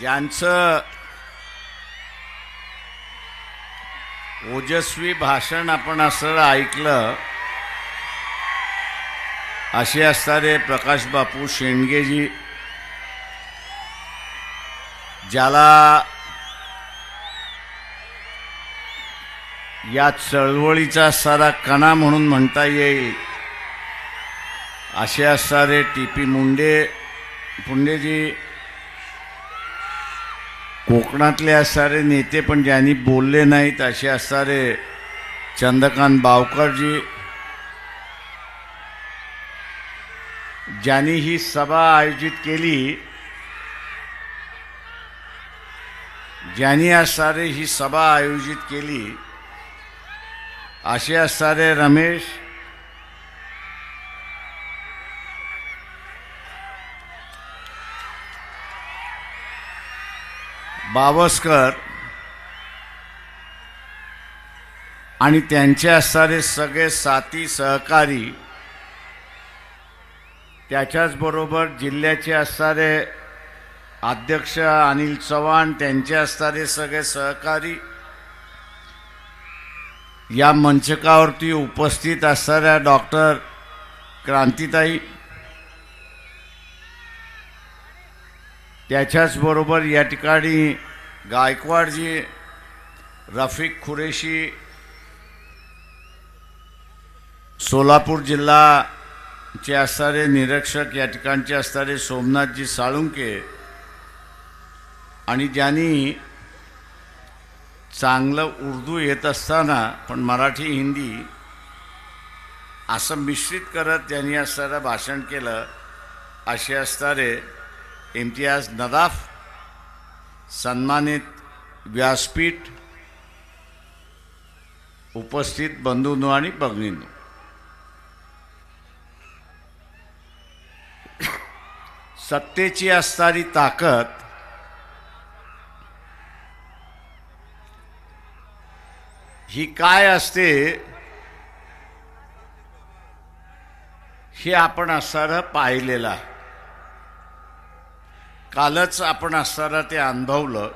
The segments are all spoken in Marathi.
ज्यांचं ओजस्वी भाषण आपण असं ऐकलं असे असणारे प्रकाश बापू शेंडगेजी, ज्याला या चळवळीचा सारा कणा म्हणून म्हणता येईल असे असणारे टी.पी. पुंडेजी, कोकणातले असणारे नेते पण ज्यांनी बोलले नाहीत असे असणारे चंद्रकांत बावकरजी, ज्यांनी ही सभा आयोजित केली, असे असणारे रमेश बावस्कर आणि त्यांचे असणारे सगळे साथी सहकारी, त्याच्याचबरोबर जिल्ह्याचे असणारे अध्यक्ष अनिल चव्हाण, त्यांचे असणारे सगळे सहकारी, या मंचकावरती उपस्थित असणाऱ्या डॉक्टर क्रांतीताई, त्याच्याचबरोबर या ठिकाणी गायकवाडजी, रफिक खुरेशी, सोलापूर जिल्हाचे असणारे निरीक्षक या ठिकाणचे असणारे सोमनाथजी साळुंके, आणि ज्यांनी चांगलं उर्दू येत असताना पण मराठी हिंदी असं मिश्रित करत त्यांनी असणारं भाषण केलं असे असणारे इम्तियाज नदाफ, सन्मानित व्यासपीठ, उपस्थित बंधूंनो आणि भगिनींनो, सत्तेची असणारी ताकद ही काय असते हे आपण असणारं पाहिलेलं आहे. कालच आपण असणारं ते अनुभवलं.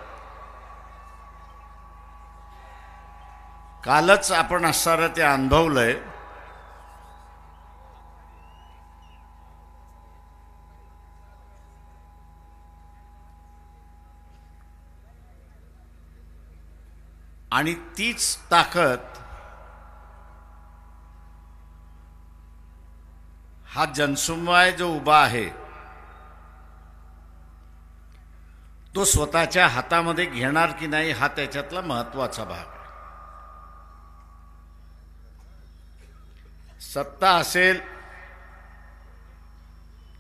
आणि तीच ताकद हा जनसमुदाय जो उभा आहे तो स्वतःच्या हातामध्ये घेणार की नाही हा त्याच्यातला महत्त्वाचा भाग आहे. सत्ता असेल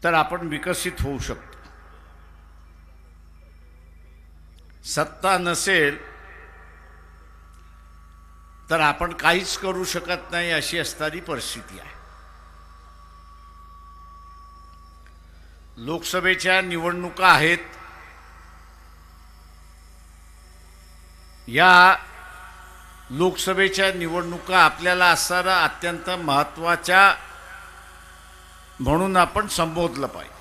तर आपण विकसित होऊ शकतो, सत्ता नसेल तर आपण काहीच करू शकत नाही अशी असणारी परिस्थिती आहे. लोकसभेच्या निवडणुका आहेत. या लोकसभेच्या निवडणुका आपल्याला असणारा अत्यंत महत्त्वाच्या म्हणून आपण संबोधलं पाहिजे.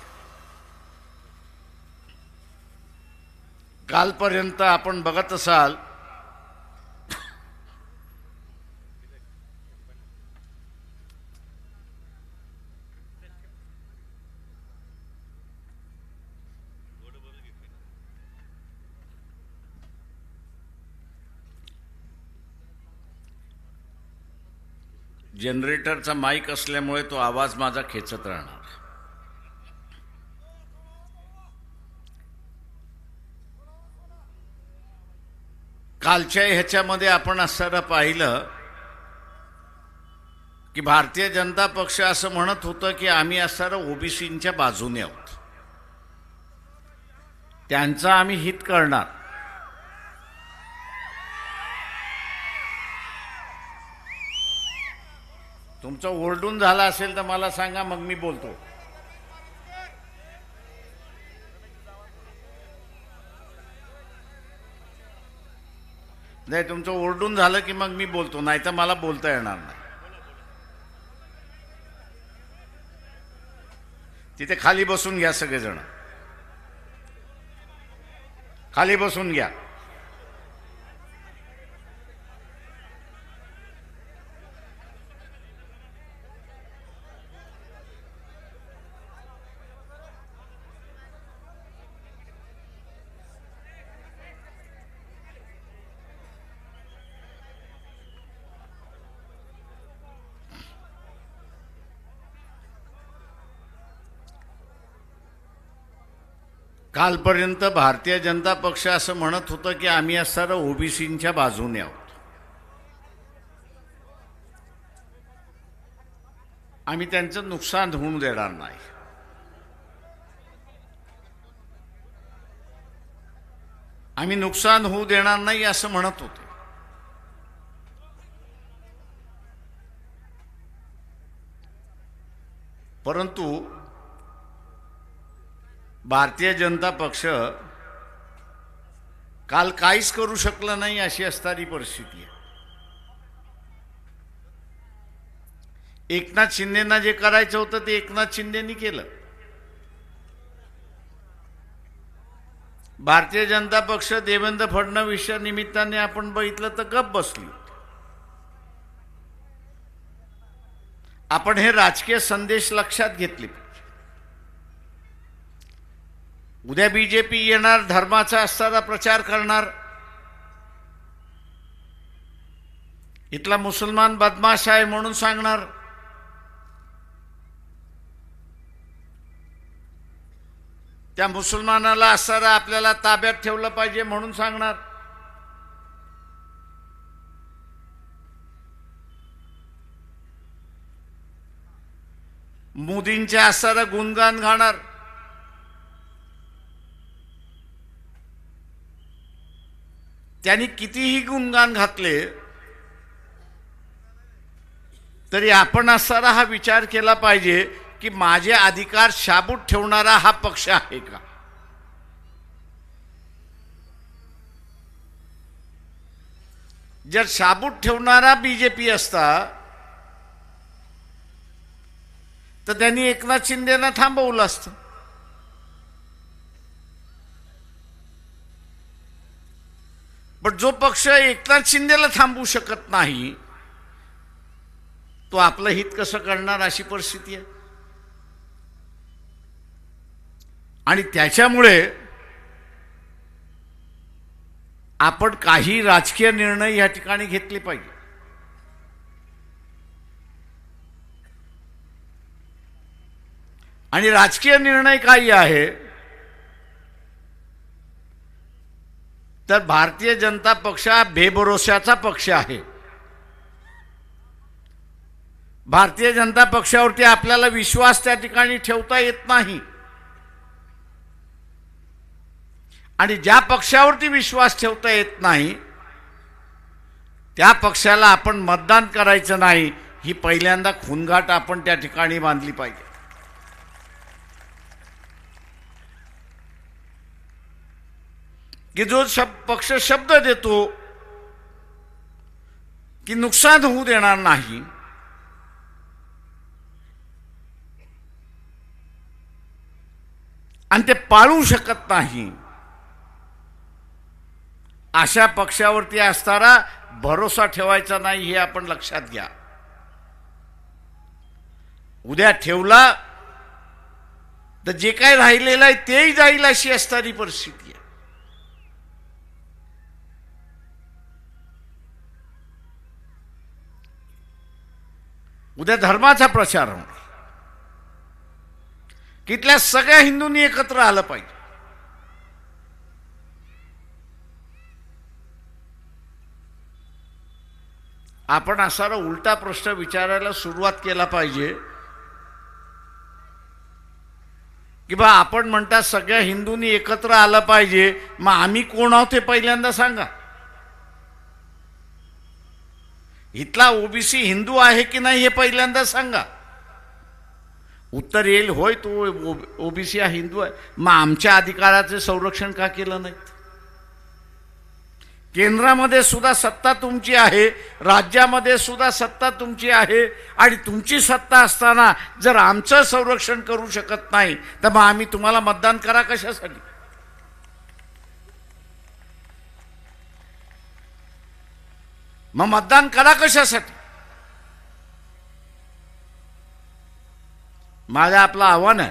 कालपर्यंत आपण बघत असाल जनरेटरचा माईक असल्यामुळे तो आवाज माझा खेचत राहणार. कालच्या ह्याच्यामध्ये आपण असं पाहिलं की भारतीय जनता पक्ष असं म्हणत होतं की आम्ही असणारं ओबीसींच्या बाजूने आहोत, त्यांचं आम्ही हित करणार. तुमचं ओरडून झालं असेल तर मला सांगा, मग मी बोलतो. नाही, तुमचं ओरडून झालं की मग मी बोलतो, नाही तर मला बोलता येणार नाही. तिथे खाली बसून घ्या सगळेजण. खाली बसून घ्या. कालपर्यंत भारतीय जनता पक्ष असं म्हणत होतं की आम्ही असणारं ओबीसींच्या बाजूने आहोत. आम्ही त्यांचं नुकसान होऊ देणार नाही. आम्ही नुकसान होऊ देणार नाही असं म्हणत होते. परंतु भारतीय जनता पक्ष काल काहीच करू शकलं नाही अशी असणारी परिस्थिती आहे. एकनाथ शिंदेंना जे करायचं होतं ते एकनाथ शिंदेंनी केलं. भारतीय जनता पक्ष देवेंद्र फडणवीसच्या निमित्ताने आपण बघितलं तर गप्प बसली. आपण हे राजकीय संदेश लक्षात घेतले. उद्या बीजेपी येणार, धर्माचा असणारा प्रचार करणार, इथला मुसलमान बदमाश आहे म्हणून सांगणार, त्या मुसलमानाला असणारा आपल्याला ताब्यात ठेवलं पाहिजे म्हणून सांगणार. मोदींच्या असणारा गुणगान गाणार. त्यांनी कितीही गुणगान घातले तरी आपण असणारा हा विचार केला पाहिजे की माझे अधिकार शाबूत ठेवणारा हा पक्ष आहे का. जर शाबूत ठेवणारा बीजेपी असता तर त्यांनी एकनाथ शिंदेना थांबवलं असतं. पण जो पक्ष एकनाथ शिंदेला थांबवू शकत नाही तो आपलं हित कसं करणार अशी परिस्थिती आहे. आणि त्याच्यामुळे आपण काही राजकीय निर्णय या ठिकाणी घेतले पाहिजे. आणि राजकीय निर्णय काय आहे तर भारतीय जनता पक्ष हा बेभरोशाचा पक्ष आहे. भारतीय जनता पक्षावरती आपल्याला विश्वास त्या ठिकाणी ठेवता येत नाही. आणि ज्या पक्षावरती विश्वास ठेवता येत नाही त्या पक्षाला आपण मतदान करायचं नाही, ही पहिल्यांदा खूनगाठ आपण त्या ठिकाणी बांधली पाहिजे. की जो पक्ष शब्द देतो की नुकसान होऊ देणार नाही, आणि ते पाळू शकत नाही, अशा पक्षावरती असणारा भरोसा ठेवायचा नाही हे आपण लक्षात घ्या. उद्या ठेवला तर जे काय राहिलेलं आहे तेही जाईल अशी असणारी परिस्थिती आहे. उद्या धर्माचा प्रचार होणार, तिथल्या सगळ्या हिंदूंनी एकत्र आलं पाहिजे. आपण असा उलटा प्रश्न विचारायला सुरुवात केला पाहिजे की बा आपण म्हणता सगळ्या हिंदूंनी एकत्र आलं पाहिजे, मग आम्ही कोण आहोत हे पहिल्यांदा सांगा. इथला ओबीसी हिंदू आहे की नाही हे पहिल्यांदा सांगा. उत्तर येईल होय तो ओबीसी हा हिंदू आहे, मग आमच्या अधिकाराचे संरक्षण का केलं नाही. केंद्रामध्ये सुद्धा सत्ता तुमची आहे, राज्यामध्ये सुद्धा सत्ता तुमची आहे, आणि तुमची सत्ता असताना जर आमचं संरक्षण करू शकत नाही तर मग आम्ही तुम्हाला मतदान करा कशासाठी. मग मतदान करा कशासाठी? माझं आपलं आव्हान आहे,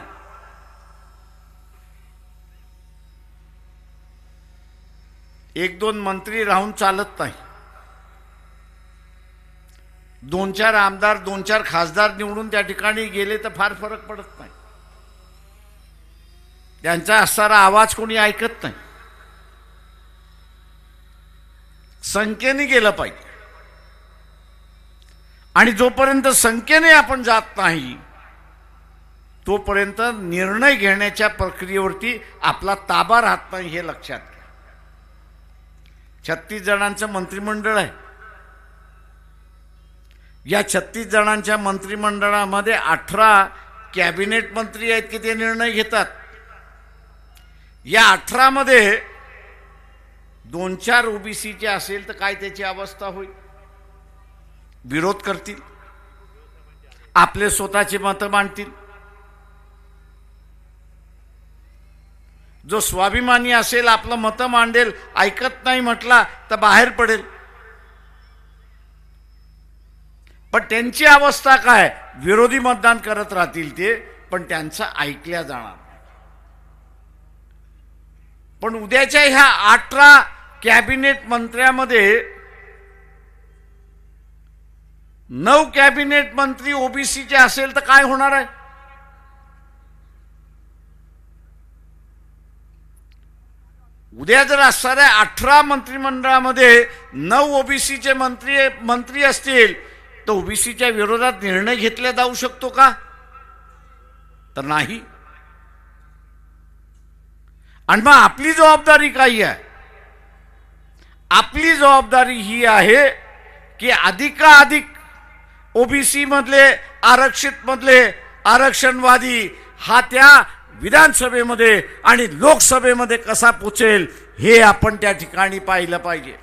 एक दोन मंत्री राहून चालत नाही, दोन चार आमदार दोन चार खासदार निवडून त्या ठिकाणी गेले तर फार फरक पडत नाही, त्यांचा असणारा आवाज कोणी ऐकत नाही. संख्येने गेलं पाहिजे, आणि जोपर्यंत संख्येने आपण जात नाही तोपर्यंत निर्णय घेण्याच्या प्रक्रियेवरती आपला ताबा राहत नाही, हे लक्षात घ्या. 36 जणांचं मंत्रिमंडळ आहे. या 36 जणांच्या मंत्रिमंडळामध्ये 18 कॅबिनेट मंत्री आहेत की ते निर्णय घेतात. या 18 मध्ये 2-4 ओबीसीचे असेल तर काय त्याची अवस्था होईल? विरोध करतील, आपले स्वतःचे मतं मांडतील. जो स्वाभिमानी असेल, आपलं मतं मांडेल, ऐकत नाही म्हटला तर बाहेर पडेल. पण त्यांची अवस्था काय? विरोधी मतदान करत राहतील ते, पण त्यांचं ऐकल्या जाणार. पण उद्याच्या ह्या 18 कॅबिनेट मंत्र्यामध्ये 9 कॅबिनेट मंत्री ओबीसीचे असेल तर काय होणार आहे? उद्या जर असणाऱ्या 18 मंत्रिमंडळामध्ये 9 ओबीसीचे मंत्री असतील तर ओबीसीच्या विरोधात निर्णय घेतला जाऊ शकतो का? तर नाही. आणि मग आपली जबाबदारी काय आहे? आपली जबाबदारी ही आहे की अधिकाधिक ओबीसी मधले, आरक्षित मधले आरक्षणवादी हा त्या विधानसभेमध्ये आणि लोकसभेमध्ये कसा पोचेल हे आपण त्या ठिकाणी पाहिलं पाहिजे.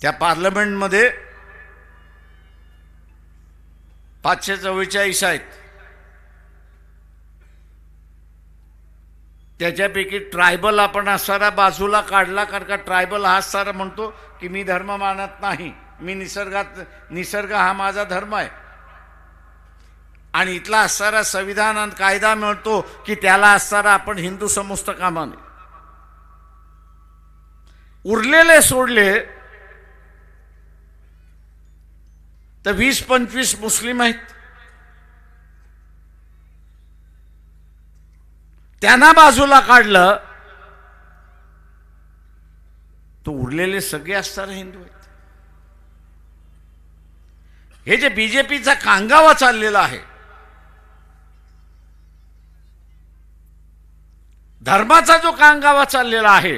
त्या पार्लमेंटमध्ये 544 आहेत. त्याच्यापैकी ट्रायबल आपण असणारा बाजूला काढला, कारण का ट्रायबल हा असणारा म्हणतो की मी धर्म मानत नाही, मी निसर्ग हा माझा धर्म आहे, आणि इथला असणारा संविधान आणि कायदा म्हणतो की त्याला असणारा आपण हिंदू समजतो कामा नये. उरलेले सोडले तर 20-25 मुस्लिम आहेत. त्यांना बाजूला काढलं तो उरलेले सगळे असणारे हिंदू आहेत. हे जे बीजेपीचा कांगावा चाललेला आहे, धर्माचा जो कांगावा चाललेला आहे,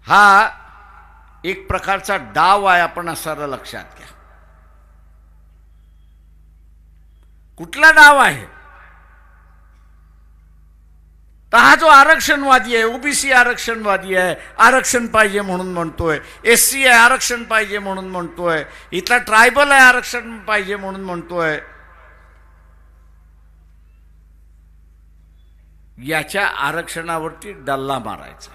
हा एक प्रकारचा डाव आहे. आपण असं लक्षात घ्या. कुठला डाव आहे? तर हा जो आरक्षणवादी आहे, ओबीसी आरक्षणवादी आहे, आरक्षण पाहिजे म्हणून म्हणतोय, एससी आहे आरक्षण पाहिजे म्हणून म्हणतोय, इथला ट्रायबल आहे आरक्षण पाहिजे म्हणून म्हणतोय. याच्या आरक्षणावरती डल्ला मारायचा,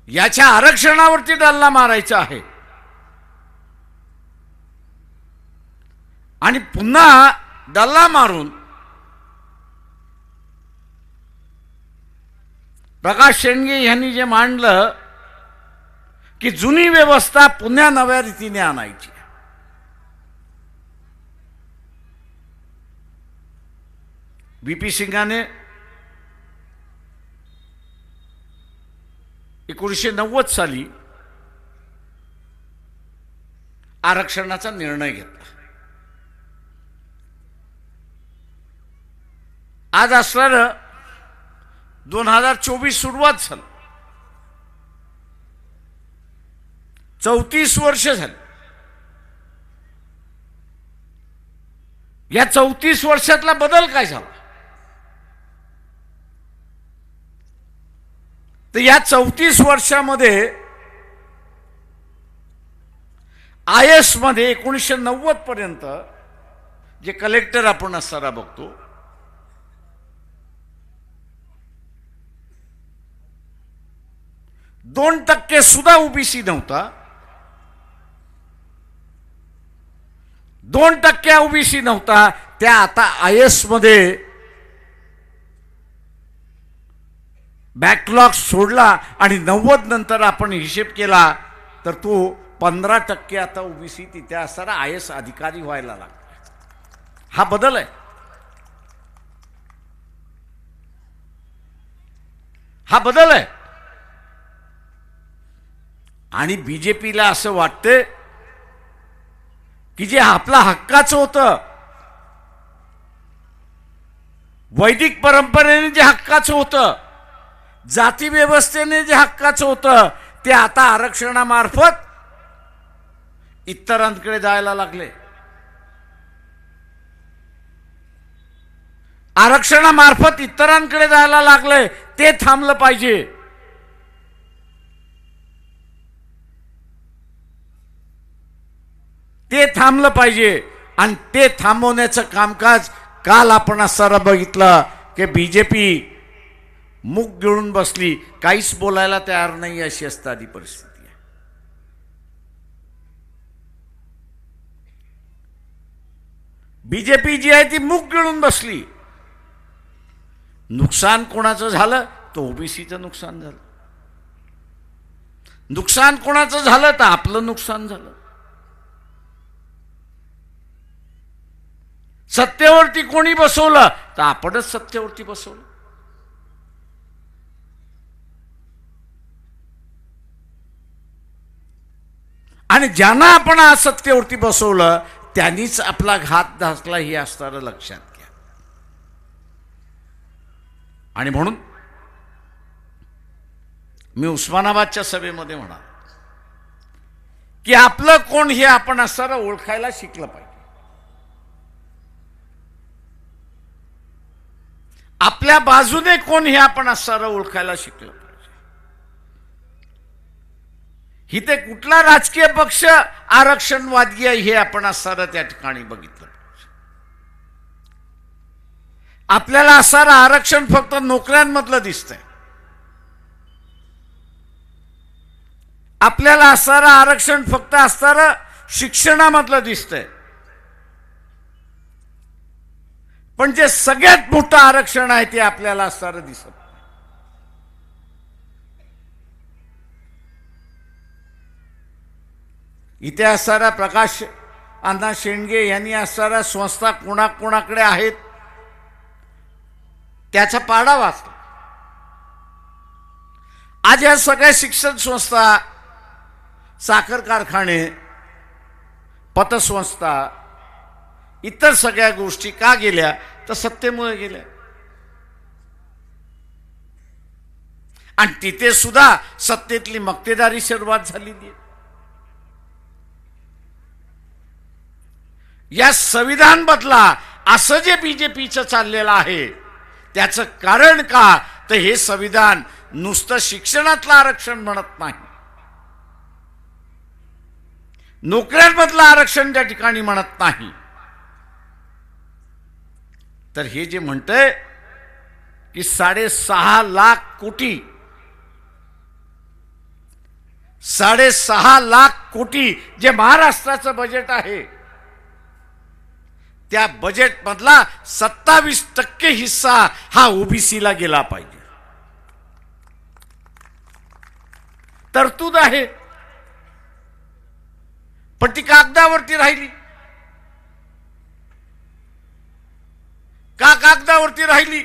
याच्या आरक्षणावरती डल्ला मारायचा आहे. आणि पुन्हा डल्ला मारून प्रकाश शेंडगे यांनी जे मांडलं की जुनी व्यवस्था पुन्हा नव्या रीतीने आणायची. बीपी सिंगाने 1990 साली आरक्षणाचा निर्णय घेतला. आज असणारं 2024 सुरुवात झाली, 34 वर्ष झाली. या 34 वर्षातला बदल काय झाला? तर या 34 वर्षामध्ये आयएस मध्ये 1990 पर्यंत जे कलेक्टर आपण असताना बघतो, 2% सुद्धा ओबीसी नव्हता, 2% ओबीसी नव्हता, त्या आता IAS मध्ये बॅकलॉग सोडला आणि 90 नंतर आपण हिशेब केला तर तो 15% आता ओबीसी तिथे असताना IAS अधिकारी व्हायला लागला. हा बदल आहे, हा बदल आहे. आणि बीजेपीला असं वाटतं की जे आपला हक्काचं होतं, वैदिक परंपरेने जे हक्काचं होतं, जाती व्यवस्थेने जे हक्काचं होतं, ते आता आरक्षणामार्फत इतरांकडे जायला लागले. आरक्षणामार्फत इतरांकडे जायला लागले. ते थांबलं पाहिजे. ते थांबलं पाहिजे. आणि ते थांबवण्याचं कामकाज काल आपण असताना बघितलं की बीजेपी मुख गिळून बसली, काहीच बोलायला तयार नाही, अशी असणारी परिस्थिती आहे. बीजेपी जी आहे ती मुख गिळून बसली. नुकसान कोणाचं झालं? तर ओबीसीचं नुकसान झालं. नुकसान कोणाचं झालं? तर आपलं नुकसान झालं. सत्तेवरती कोणी बसवलं? तर आपणच सत्तेवरती बसवलं. आणि ज्यांना आपण आज सत्तेवरती बसवलं त्यांनीच आपला घात घातला, हे असणारं लक्षात घ्या. आणि म्हणून मी उस्मानाबादच्या सभेमध्ये म्हणालो की आपलं कोण हे आपण असणारं ओळखायला शिकलं पाहिजे. आपल्या बाजूने कोण हे आपण असणारं ओळखायला शिकलं पाहिजे. इथे कुठला राजकीय पक्ष आरक्षणवादी आहे हे आपण असणारं त्या ठिकाणी बघितलं पाहिजे. आपल्याला असणारं आरक्षण फक्त नोकऱ्यांमधलं दिसतंय. आपल्याला असणारं आरक्षण फक्त असणारं शिक्षणामधलं दिसतंय. पण जे सगळ्यात मोठं आरक्षण आहे ते आपल्याला असणारं दिसत नाही. इथे असणारा प्रकाश अण्णा शेंडगे यांनी असणाऱ्या संस्था कोणाकोणाकडे आहेत त्याचा पाडा वाचला. आज या सगळ्या शिक्षण संस्था, साखर कारखाने, पतसंस्था, इतर सगळ्या गोष्टी का गेल्या? तर सत्तेमुळे गेल्या. आणि तिथे सुद्धा सत्तेतली मक्तेदारी सुरुवात झालेली आहे. या संविधान बदला असं जे बीजेपीचं चाललेलं आहे त्याचं कारण का? तर हे संविधान नुसतं शिक्षणातलं आरक्षण म्हणत नाही, नोकऱ्यांमधलं आरक्षण त्या ठिकाणी म्हणत नाही, तर हे जे म्हणतंय की 6.5 लाख कोटी 6.5 लाख कोटी जे महाराष्ट्राचं बजेट आहे त्या बजेट मधला 27% हिस्सा हा ओबीसीला गेला पाहिजे. तरतूद आहे, पण ती कागदावरती राहिली. का कागदावरती राहिली?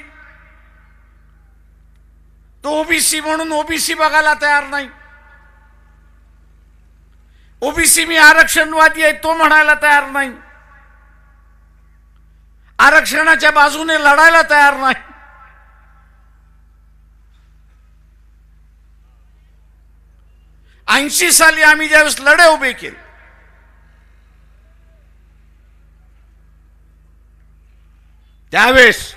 तो ओबीसी म्हणून ओबीसी बघायला तयार नाही. ओबीसी मी आरक्षणवादी आहे तो म्हणायला तयार नाही. आरक्षणाच्या बाजूने लढायला तयार नाही. '80 साली आम्ही ज्यावेळेस लढे उभे केले त्यावेळेस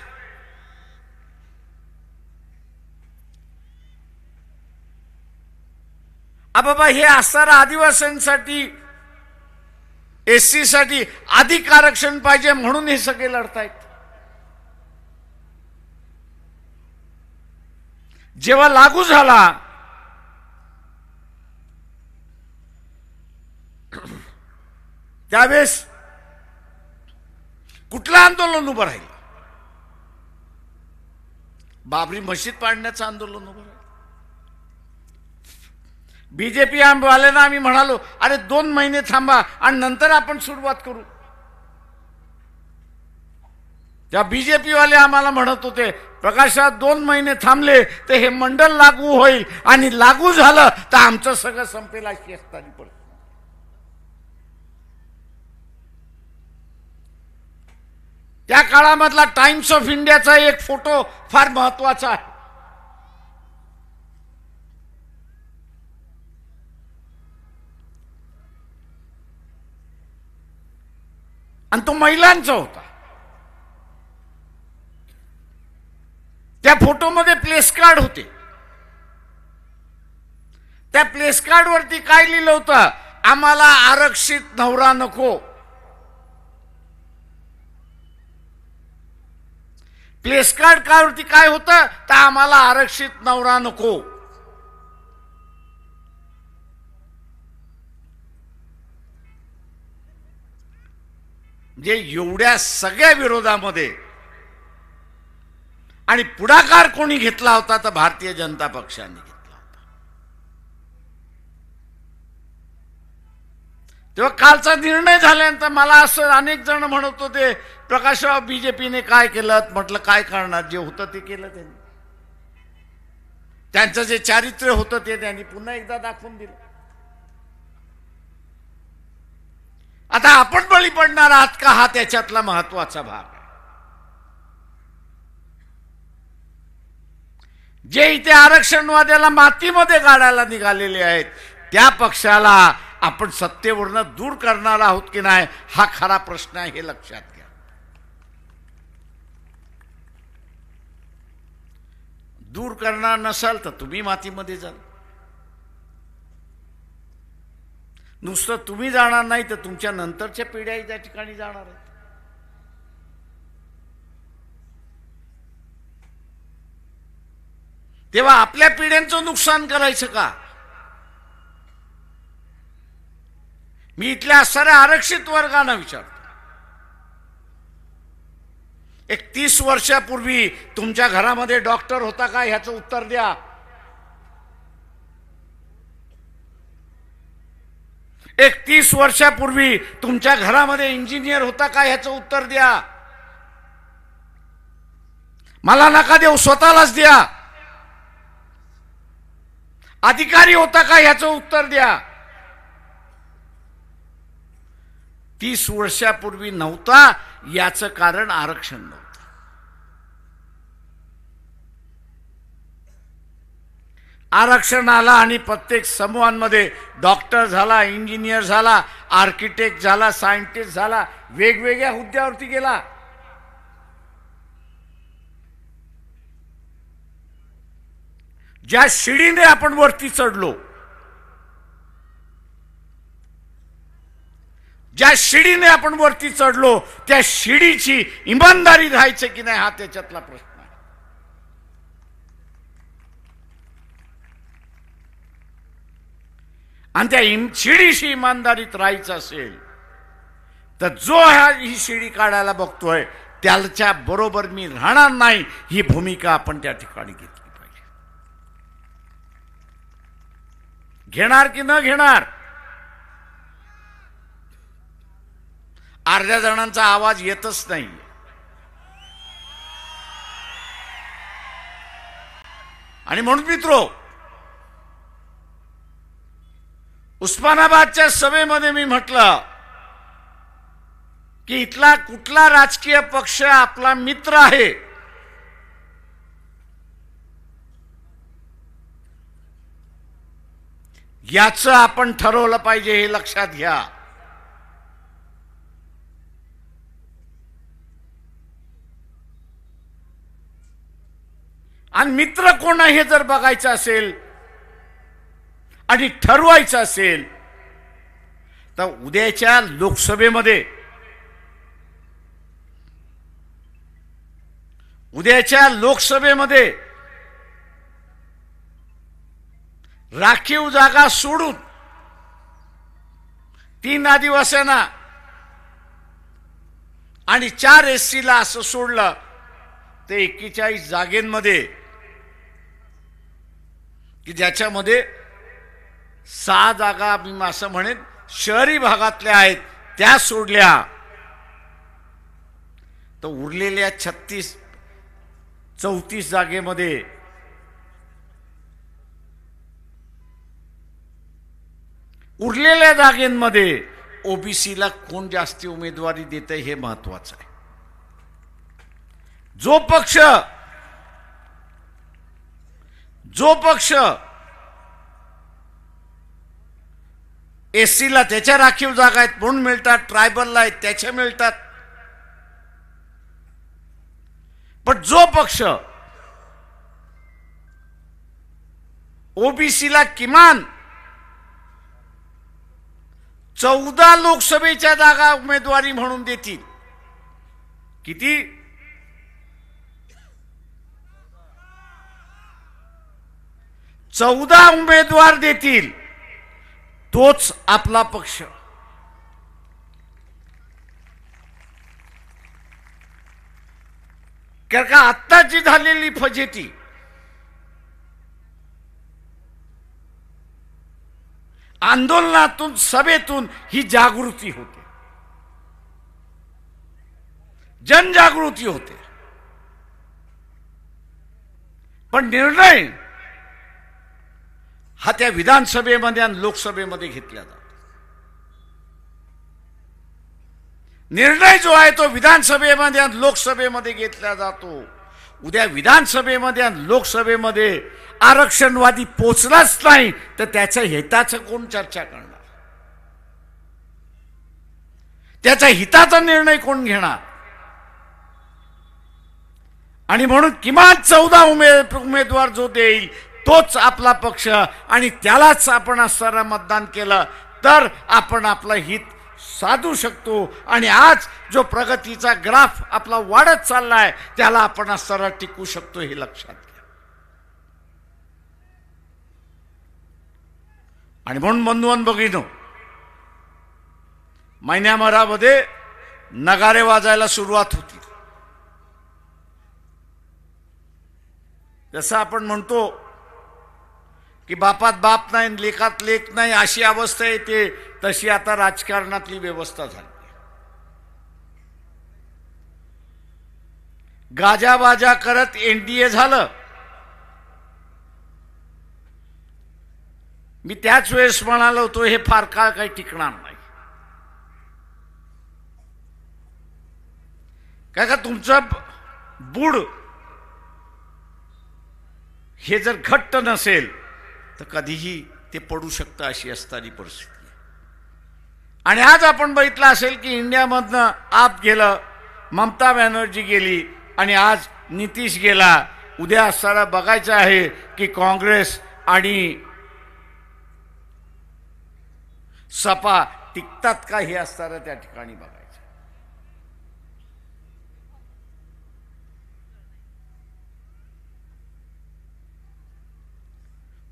बाबा हे असणारं आदिवासींसाठी एससी साठी अधिक आरक्षण पाहिजे म्हणून हे सगळे लढतायत. जेव्हा लागू झाला त्यावेळेस कुठलं आंदोलन उभं राहिलं? बाबरी मस्जिद पाडण्याचं आंदोलन उभं राहिलं. बीजेपी वाल्यांना आम्ही म्हणालो, अरे 2 महिने थांबा आणि नंतर आपण सुरुवात करू. त्या बीजेपी वाले आम्हाला म्हणत होते, प्रकाशात 2 महिने थांबले तर हे मंडळ लागू होईल आणि लागू झालं तर आमचं सगळं संपेल अशी असताना पडत. त्या काळामधला टाइम्स ऑफ इंडियाचा एक फोटो फार महत्वाचा आहे. आणि तो महिलांचा होता. त्या फोटोमध्ये प्लेस कार्ड होते. त्या प्लेस कार्ड वरती काय लिहिलं होतं? आम्हाला आरक्षित नवरा नको. प्लेस कार्ड कावरती काय होतं? तर आम्हाला आरक्षित नवरा नको. जे एवढ्या सगळ्या विरोधामध्ये आणि पुढाकार कोणी घेतला होता? तर भारतीय जनता पक्षाने घेतला होता. तेव्हा कालचा निर्णय झाल्यानंतर मला असं अनेक जण म्हणत होते, प्रकाशराव बीजेपीने काय केलं? म्हटलं काय करणार, जे होतं ते केलं त्यांनी. त्यांचं जे चारित्र्य होतं ते त्यांनी पुन्हा एकदा दाखवून दिलं. आता आपण बळी पडणार आहात का? हा त्याच्यातला महत्वाचा भाग आहे. जे इथे आरक्षणवाद्याला मातीमध्ये गाडायला निघालेले आहेत त्या पक्षाला आपण सत्तेवरून दूर करणार आहोत की नाही, हा खरा प्रश्न आहे, हे लक्षात घ्या. दूर करणार नसाल तर तुम्ही मातीमध्ये जाल. नुसतं तुम्ही जाणार नाही तर तुमच्या नंतरच्या पिढ्याही त्या ठिकाणी जाणार आहेत. तेव्हा आपल्या पिढ्यांचं नुकसान करायचं का? मी इथल्या साऱ्या आरक्षित वर्गांना विचारतो, 30 वर्षापूर्वी तुमच्या घरामध्ये डॉक्टर होता का? ह्याचं उत्तर द्या. 30 वर्षापूर्वी तुमच्या घरामध्ये इंजिनियर होता का? ह्याचं उत्तर द्या. मला नका देऊ, स्वतःलाच द्या. अधिकारी होता का? ह्याचं उत्तर द्या. 30 वर्षापूर्वी नव्हता, याचं कारण आरक्षण नव्हतं. आरक्षण आला आणि प्रत्येक समूहांमध्ये डॉक्टर झाला, इंजिनियर झाला, आर्किटेक्ट झाला, सायंटिस्ट झाला, वेगवेगळ्या हुद्द्यावरती गेला. ज्या शिडीने आपण वरती चढलो, ज्या शिडीने आपण वरती चढलो त्या शिडीची इमानदारी राहायचं की नाही, हा त्याच्यातला प्रश्न आहे. आणि त्या शिडीशी इमानदारीत राहायचं असेल तर जो ही शिडी काढायला बघतोय त्याच्या बरोबर मी राहणार नाही, ही भूमिका आपण त्या ठिकाणी घेतली पाहिजे. घेणार की न घेणार? अर्ध्या जणांचा आवाज येतच नाही. आणि म्हणून मित्रो, उस्मानाबादच्या सभेमध्ये मी म्हटलं की इथला कुठला राजकीय पक्ष आपला मित्र आहे याचं आपण ठरवलं पाहिजे, हे लक्षात घ्या. आणि मित्र कोण आहे हे जर बघायचं असेल आणि ठरवायचं असेल तर उद्याच्या लोकसभेमध्ये राखीव जागा सोडून 3 आदिवासींना आणि 4 एससीला असं सोडलं ते 41 जागेंमध्ये, की ज्याच्यामध्ये 6 जागा मी असं म्हणेन शहरी भागातल्या आहेत त्या सोडल्या, तर उरलेल्या 34 जागेमध्ये उरलेल्या जागेंमध्ये ओबीसीला कोण जास्ती उमेदवारी देते हे महत्वाचं आहे. जो पक्ष एससीला त्याच्या राखीव जागा आहेत म्हणून मिळतात, ट्रायबलला आहेत त्याच्या मिळतात, पण जो पक्ष ओबीसीला किमान 14 लोकसभेच्या जागा उमेदवारी म्हणून देतील, किती? 14 उमेदवार देतील, तोच आपला पक्ष. कारण का आत्ताची झालेली फजिती आंदोलनातून, सभेतून ही जागृती होते, जनजागृती होते, पण निर्णय हा त्या विधानसभेमध्ये आणि लोकसभेमध्ये घेतला जातो. निर्णय जो आहे तो विधानसभेमध्ये आणि लोकसभेमध्ये घेतला जातो. उद्या विधानसभेमध्ये आणि लोकसभेमध्ये आरक्षणवादी पोचलाच नाही तर त्याच्या हिताचं कोण चर्चा करणार? त्याच्या हिताचा निर्णय कोण घेणार? आणि म्हणून किमान 14 उमेदवार जो देईल तोच आपला पक्ष, आणि त्यालाच आपण असताना मतदान केलं तर आपण आपलं हित साधू शकतो. आणि आज जो प्रगतीचा ग्राफ आपला वाढत चाललाय त्याला आपण असताना टिकू शकतो हे लक्षात घ्या. आणि म्हणून बंधुवान भगिनींनो, महिन्याभरामध्ये नगारे वाजायला सुरुवात होती. जसं आपण म्हणतो की बापात बाप नाही, लेखात लेख नाही, अशी अवस्था येते, तशी आता राजकारणातली व्यवस्था झाली. गाजाबाजा करत एनडीए झालं. मी त्याच वेळेस म्हणालो होतो हे फार काळ काही टिकणार नाही. काय का तुमचं बूड हे जर घट्ट नसेल तर कधीही ते पडू शकतं, अशी असणारी परिस्थिती. आणि आज आपण बघितलं असेल की इंडियामधनं आप गेलं, ममता बॅनर्जी गेली आणि आज नितीश गेला. उद्या असताना बघायचं आहे की काँग्रेस आणि सपा टिकतात का हे असताना त्या ठिकाणी बघायचं.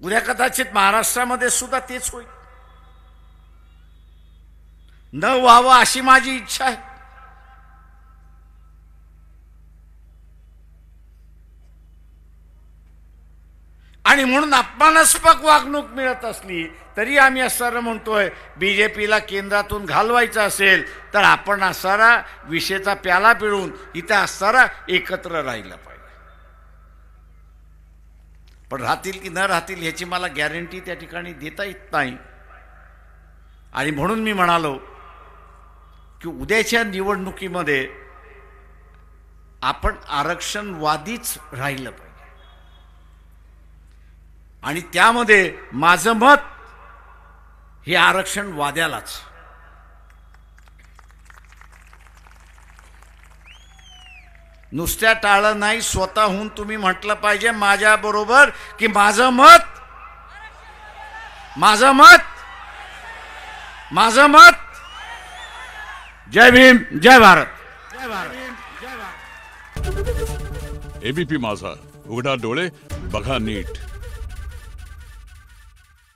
उद्या कदाचित महाराष्ट्रामध्ये सुद्धा तेच होईल. न व्हावं अशी माझी इच्छा आहे. आणि म्हणून अपमानास्पद वागणूक मिळत असली तरी आम्ही असताना म्हणतोय बीजेपीला केंद्रातून घालवायचं असेल तर आपण असताना विषयाचा प्याला पिळून इथं असताना एकत्र राहिलं पाहिजे. पण राहतील की न राहतील याची मला गॅरंटी त्या ठिकाणी देता येत नाही. आणि म्हणून मी म्हणालो की उद्याच्या निवडणुकीमध्ये आपण आरक्षणवादीच राहिलं पाहिजे. आणि त्यामध्ये माझं मत हे आरक्षणवाद्यालाच. नुसत्या टाळं नाही, स्वतःहून तुम्ही म्हटलं पाहिजे माझ्याबरोबर की माझं मत माझं मत जय भीम जय भारत. जय भारत. एबीपी माझा, उघडा डोळे बघा नीट.